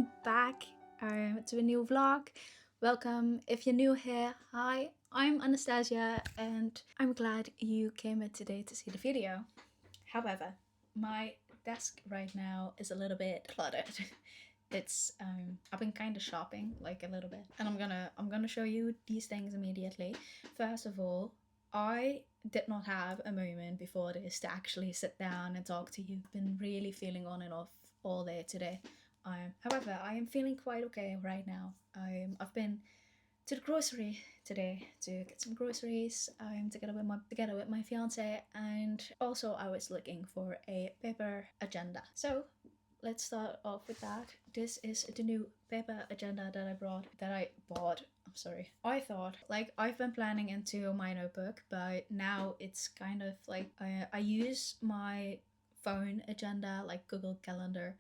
welcome back to a new vlog. Welcome if you're new here. Hi, I'm Anastasia and I'm glad you came in today to see the video. However, my desk right now is a little bit cluttered. It's I've been kind of shopping like a little bit, and I'm gonna show you these things immediately. First of all, I did not have a moment before this to actually sit down and talk to you. Been really feeling on and off all day today. However, I am feeling quite okay right now. I've been to the grocery today to get some groceries. Together with my fiance, and also I was looking for a paper agenda. So let's start off with that. This is the new paper agenda that I bought. I'm sorry. I thought, like, I've been planning into my notebook, but now it's kind of like I use my phone agenda, like Google Calendar.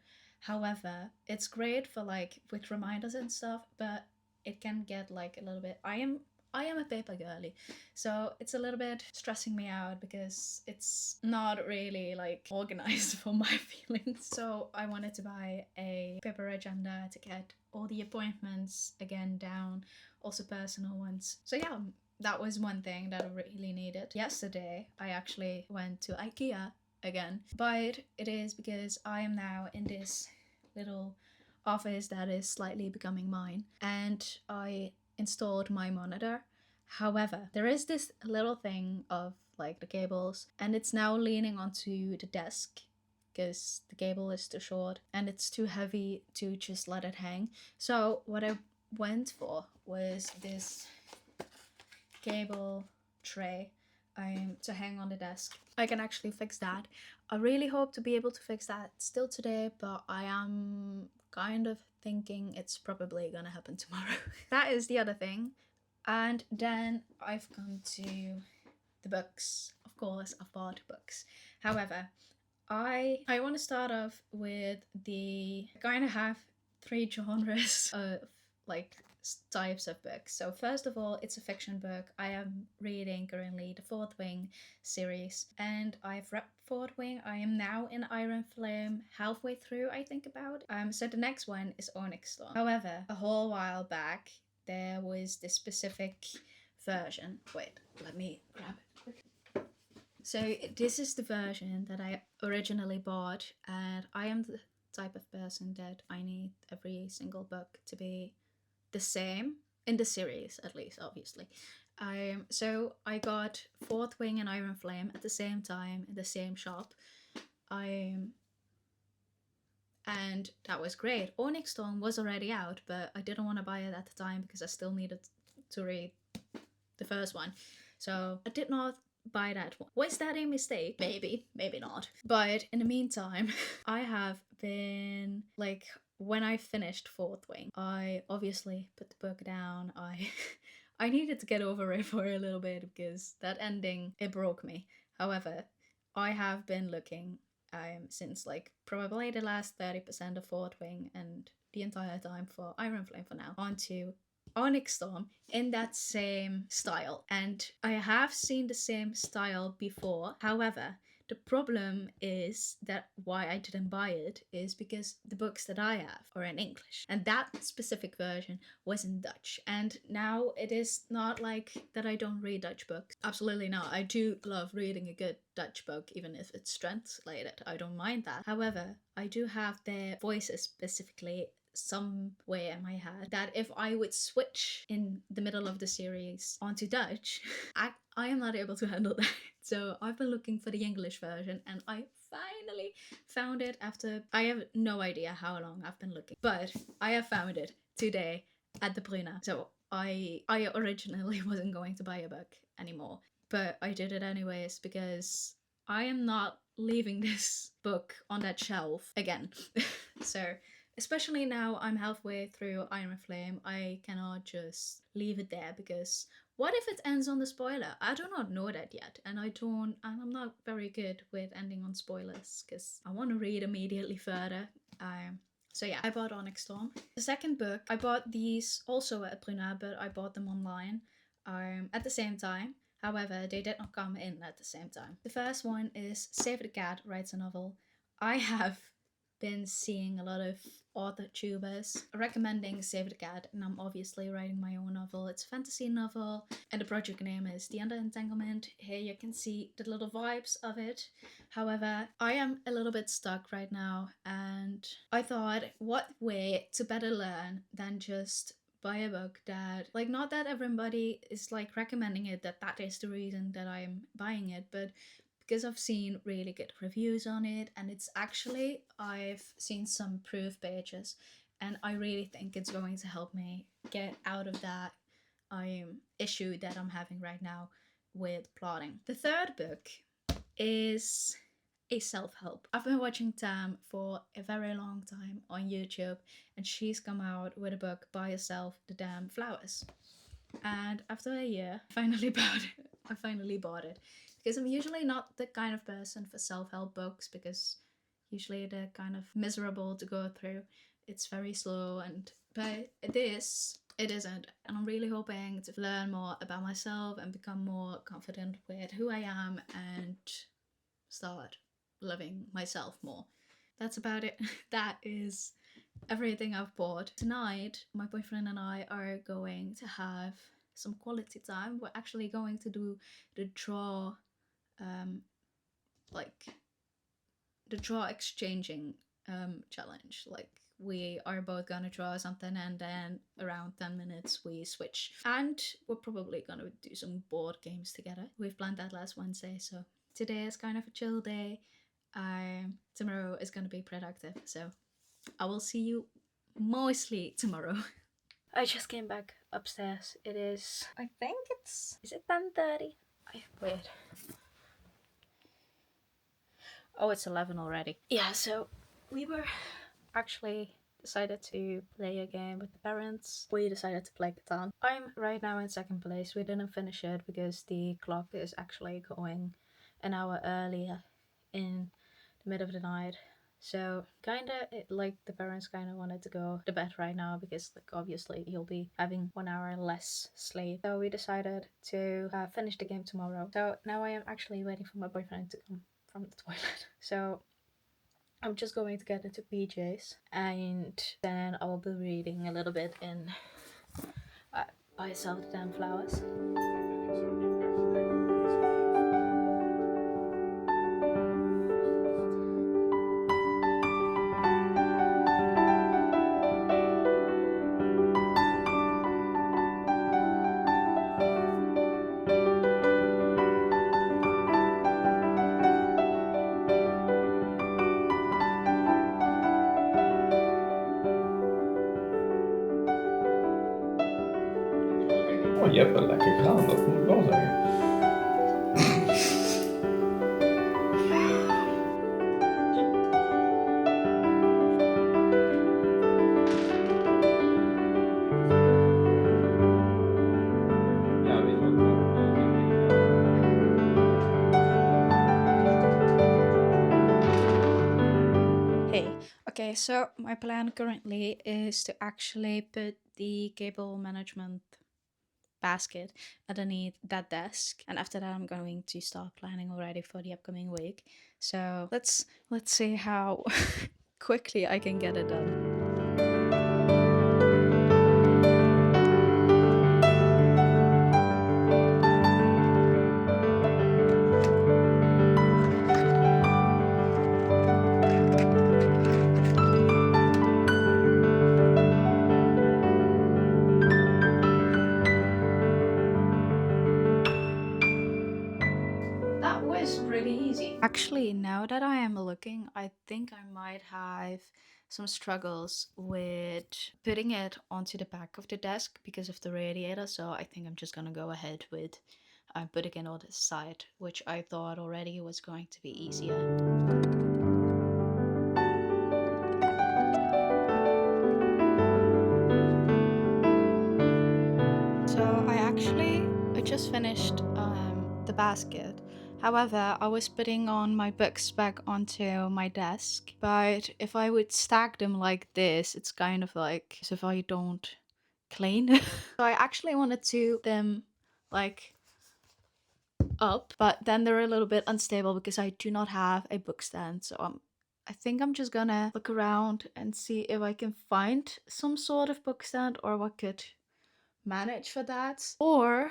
However, it's great for like with reminders and stuff, but it can get like a little bit. I am a paper girly, so it's a little bit stressing me out because it's not really like organized for my feelings. So I wanted to buy a paper agenda to get all the appointments again down, also personal ones. So yeah, that was one thing that I really needed. Yesterday, I actually went to IKEA again, but it is because I am now in this little office that is slightly becoming mine, and I installed my monitor. However, there is this little thing of like the cables, and it's now leaning onto the desk because the cable is too short and it's too heavy to just let it hang. So what I went for was this cable tray to hang on the desk. I can actually fix that. I really hope to be able to fix that still today, but I am kind of thinking it's probably gonna happen tomorrow. That is the other thing. And then I've come to the books. Of course, I've bought books. However, I want to start off with the kind of have three genres of like types of books. So first of all, it's a fiction book. I am reading currently the Fourth Wing series, and I've read Fourth Wing. I am now in Iron Flame, halfway through, I think about. So the next one is Onyx Storm. However, a whole while back, there was this specific version. Wait, let me grab it quick. So this is the version that I originally bought, and I am the type of person that I need every single book to be the same in the series, at least, obviously. So I got Fourth Wing and Iron Flame at the same time in the same shop. And that was great. Onyx Storm was already out, but I didn't want to buy it at the time because I still needed to read the first one. So I did not buy that one. Was that a mistake? Maybe, maybe not. But in the meantime, I have been like, when I finished Fourth Wing, I obviously put the book down. I needed to get over it for a little bit because that ending, it broke me. However, I have been looking since like probably the last 30% of Fourth Wing and the entire time for Iron Flame for now onto Onyx Storm in that same style. And I have seen the same style before. However, the problem is that why I didn't buy it is because the books that I have are in English, and that specific version was in Dutch. And now it is not like that I don't read Dutch books. Absolutely not. I do love reading a good Dutch book, even if it's translated. I don't mind that. However, I do have their voices specifically somewhere in my head that if I would switch in the middle of the series onto Dutch, I am not able to handle that. So I've been looking for the English version, and I finally found it after, I have no idea how long I've been looking, but I have found it today at the Bruna. So I originally wasn't going to buy a book anymore, but I did it anyways because I am not leaving this book on that shelf again. So especially now I'm halfway through Iron Flame, I cannot just leave it there because what if it ends on the spoiler? I do not know that yet, and I'm not very good with ending on spoilers because I want to read immediately further. So yeah, I bought Onyx Storm. The second book, I bought these also at Bruna, but I bought them online at the same time. However, they did not come in at the same time. The first one is Save the Cat Writes a Novel. I have been seeing a lot of author tubers recommending Save the Cat, and I'm obviously writing my own novel. It's a fantasy novel, and the project name is The Entanglement. Here you can see the little vibes of it. However, I am a little bit stuck right now, and I thought, what way to better learn than just buy a book that, like, not that everybody is like recommending it, that is the reason that I'm buying it, but because I've seen really good reviews on it, and it's actually, I've seen some proof pages, and I really think it's going to help me get out of that issue that I'm having right now with plotting. The third book is a self-help. I've been watching Tam for a very long time on YouTube, and she's come out with a book by herself, The Damn Flowers. And after a year, I finally bought it. Because I'm usually not the kind of person for self-help books, because usually they're kind of miserable to go through. It's very slow, but it isn't. And I'm really hoping to learn more about myself and become more confident with who I am and start loving myself more. That's about it. That is everything I've bought. Tonight, my boyfriend and I are going to have some quality time. We're actually going to do the draw, like the draw exchanging challenge. Like, we are both gonna draw something, and then around 10 minutes we switch. And we're probably gonna do some board games together. We've planned that last Wednesday, so today is kind of a chill day. Tomorrow is gonna be productive, so I will see you mostly tomorrow. I just came back upstairs. It is, I think is it 10:30? Wait. Oh, it's 11 already. Yeah, so we were actually decided to play a game with the parents. We decided to play Catan. I'm right now in second place. We didn't finish it because the clock is actually going an hour earlier in the middle of the night. So kinda, like, the parents kinda wanted to go to bed right now because, like, obviously you'll be having 1 hour less sleep. So we decided to finish the game tomorrow. So now I am actually waiting for my boyfriend to come from the toilet. So I'm just going to get into PJs, and then I will be reading a little bit in By Yourself, The Damn Flowers. Oh, je hebt wel lekker gedaan, dat moet ik wel zeggen. Ja, weet je wat ik Hey, okay, so my plan currently is to actually put the cable management basket underneath that desk, and after that I'm going to start planning already for the upcoming week. So let's see how quickly I can get it done. That was pretty easy. Actually, now that I am looking, I think I might have some struggles with putting it onto the back of the desk because of the radiator, so I think I'm just gonna go ahead with putting it on the side, which I thought already was going to be easier. So I just finished the basket. However, I was putting on my books back onto my desk, but if I would stack them like this, it's kind of like as if I don't clean. So I actually wanted to them like up, but then they're a little bit unstable because I do not have a book stand. So I think I'm just gonna look around and see if I can find some sort of book stand or what could manage for that. Or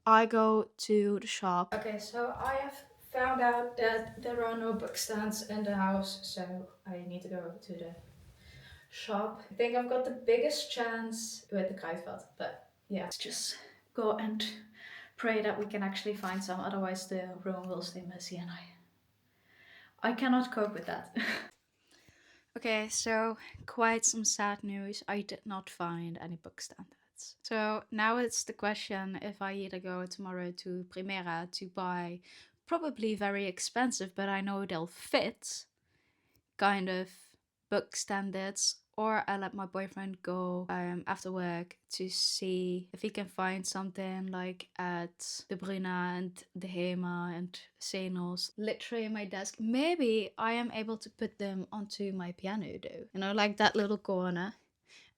I go to the shop. Okay, so I have found out that there are no book stands in the house, so I need to go to the shop. I think I've got the biggest chance with the kruidvat, but yeah. Let's just go and pray that we can actually find some, otherwise the room will stay messy and I cannot cope with that. Okay, so quite some sad news. I did not find any book standards. So now it's the question if I either go tomorrow to Primera to buy probably very expensive, but I know they'll fit, kind of book standards, or I let my boyfriend go after work to see if he can find something like at the Bruna and the Hema and Senos literally in my desk. Maybe I am able to put them onto my piano though, you know, like that little corner,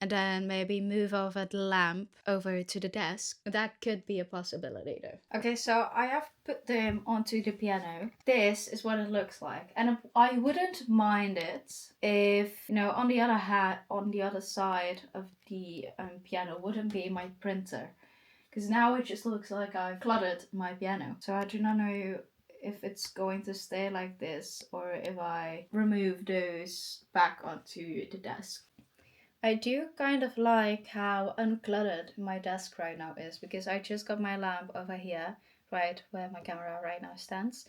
and then maybe move over the lamp over to the desk. That could be a possibility though. Okay, so I have put them onto the piano. This is what it looks like. And I wouldn't mind it if, you know, on the other hand, on the other side of the piano wouldn't be my printer. Because now it just looks like I've cluttered my piano. So I do not know if it's going to stay like this or if I remove those back onto the desk. I do kind of like how uncluttered my desk right now is, because I just got my lamp over here, right where my camera right now stands.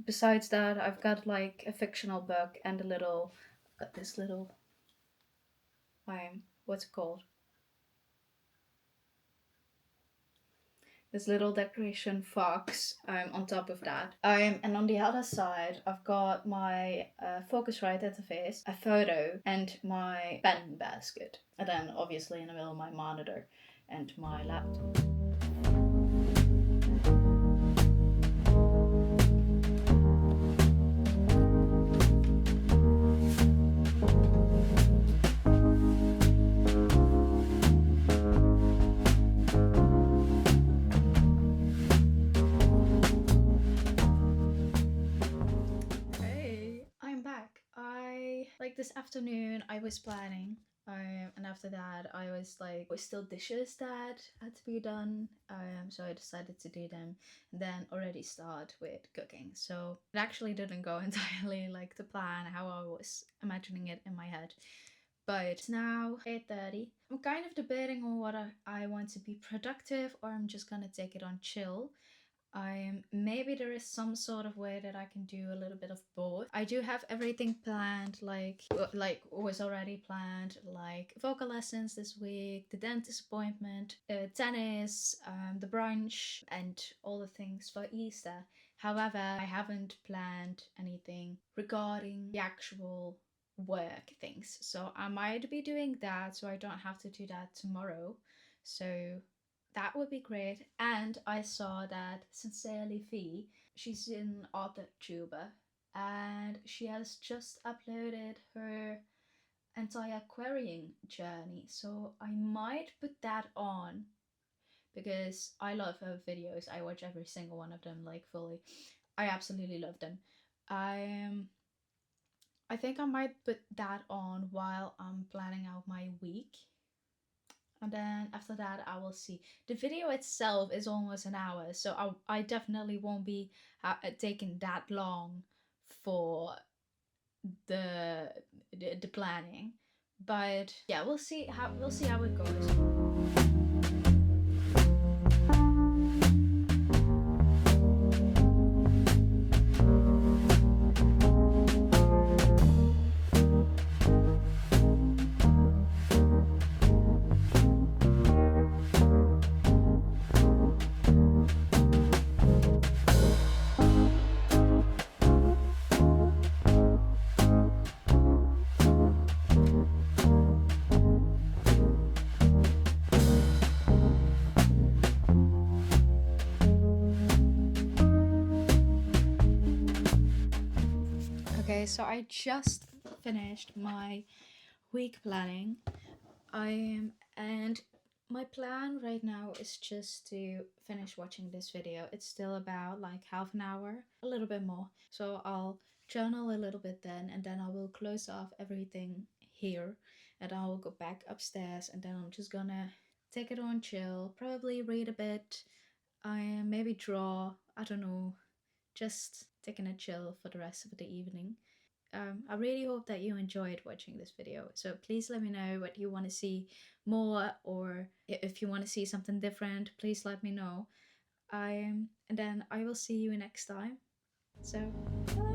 Besides that, I've got like a fictional book and got this little, what's it called? This little decoration fox on top of that. And on the other side, I've got my Focusrite interface, a photo, and my pen basket. And then obviously in the middle, my monitor and my laptop. I'm back. Like this afternoon I was planning, and after that I was like, was still dishes that had to be done. So I decided to do them and then already start with cooking. So it actually didn't go entirely like the plan how I was imagining it in my head. But it's now 8:30. I'm kind of debating on whether I want to be productive or I'm just gonna take it on chill. Maybe there is some sort of way that I can do a little bit of both. I do have everything planned, like was already planned, like vocal lessons this week, the dentist appointment, tennis, the brunch, and all the things for Easter. However, I haven't planned anything regarding the actual work things, so I might be doing that, so I don't have to do that tomorrow. So that would be great. And I saw that Sincerely Fee, she's an author tuber, and she has just uploaded her entire querying journey. So I might put that on because I love her videos. I watch every single one of them like fully. I absolutely love them. I I think I might put that on while I'm planning out my week, and then after that I will see. The video itself is almost an hour, so I definitely won't be taking that long for the, the planning, but yeah, we'll see how it goes. Okay, so I just finished my week planning. And my plan right now is just to finish watching this video. It's still about like half an hour, a little bit more. So I'll journal a little bit then, and then I will close off everything here, and I will go back upstairs, and then I'm just gonna take it on chill, probably read a bit, I maybe draw, I don't know, just taking a chill for the rest of the evening. I really hope that you enjoyed watching this video. So please let me know what you want to see more, or if you want to see something different, please let me know. And then I will see you next time. So, bye.